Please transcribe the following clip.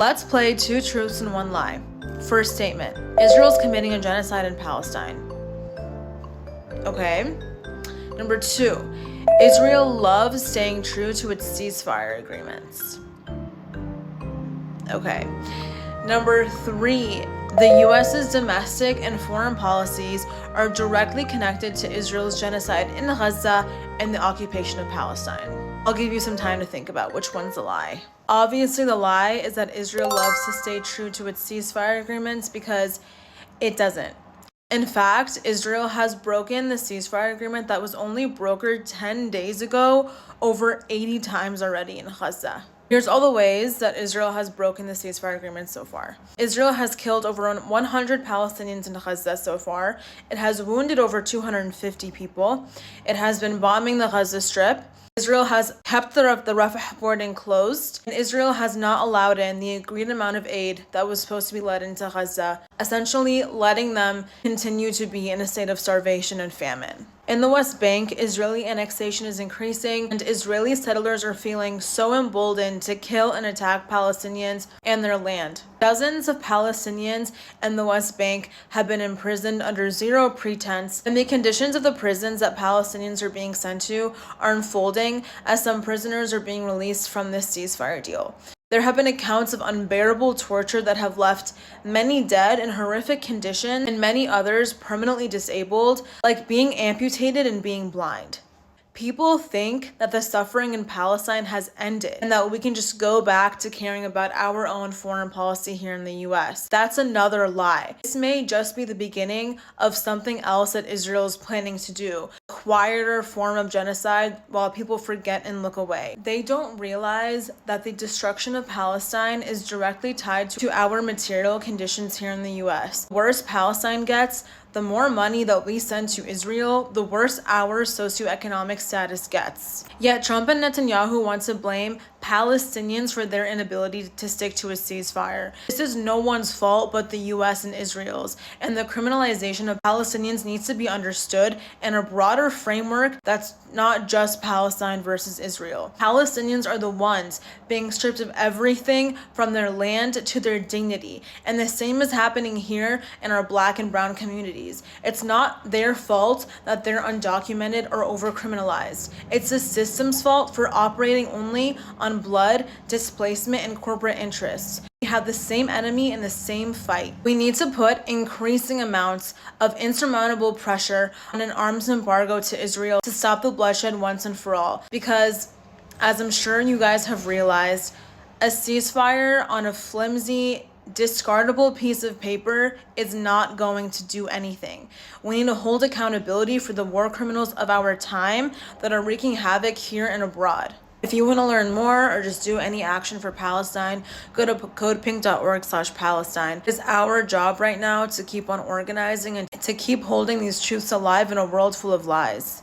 Let's play two truths and one lie. First statement: Israel's committing a genocide in Palestine. Okay. Number two, Israel loves staying true to its ceasefire agreements. Okay. Number three, the US's domestic and foreign policies are directly connected to Israel's genocide in Gaza and the occupation of Palestine. I'll give you some time to think about which one's a lie. Obviously, the lie is that Israel loves to stay true to its ceasefire agreements, because it doesn't. In fact, Israel has broken the ceasefire agreement that was only brokered 10 days ago over 80 times already in Gaza. Here's all the ways that Israel has broken the ceasefire agreement so far. Israel has killed over 100 Palestinians in Gaza so far. It has wounded over 250 people. It has been bombing the Gaza Strip. Israel has kept the Rafah border closed, and Israel has not allowed in the agreed amount of aid that was supposed to be led into Gaza, essentially letting them continue to be in a state of starvation and famine. In the West Bank, Israeli annexation is increasing, and Israeli settlers are feeling so emboldened to kill and attack Palestinians and their land. Dozens of Palestinians in the West Bank have been imprisoned under zero pretense, and the conditions of the prisons that Palestinians are being sent to are unfolding as some prisoners are being released from this ceasefire deal. There have been accounts of unbearable torture that have left many dead in horrific condition and many others permanently disabled, like being amputated and being blind. People think that the suffering in Palestine has ended and that we can just go back to caring about our own foreign policy here in the US. That's another lie. This may just be the beginning of something else that Israel is planning to do, a quieter form of genocide while people forget and look away. They don't realize that the destruction of Palestine is directly tied to our material conditions here in the US. The worse Palestine gets, the more money that we send to Israel, the worse our socioeconomic status gets. Yet Trump and Netanyahu want to blame Palestinians for their inability to stick to a ceasefire. This is no one's fault but the US and Israel's, and the criminalization of Palestinians needs to be understood in a broader framework that's not just Palestine versus Israel. Palestinians are the ones being stripped of everything from their land to their dignity, and the same is happening here in our Black and brown communities. It's not their fault that they're undocumented or over-criminalized. It's the system's fault for operating only on blood, displacement, and corporate interests. We have the same enemy in the same fight. We need to put increasing amounts of insurmountable pressure on an arms embargo to Israel to stop the bloodshed once and for all. Because, as I'm sure you guys have realized, a ceasefire on a flimsy, discardable piece of paper is not going to do anything. We need to hold accountability for the war criminals of our time that are wreaking havoc here and abroad. If you want to learn more or just do any action for Palestine, go to codepink.org/Palestine. It's our job right now to keep on organizing and to keep holding these truths alive in a world full of lies.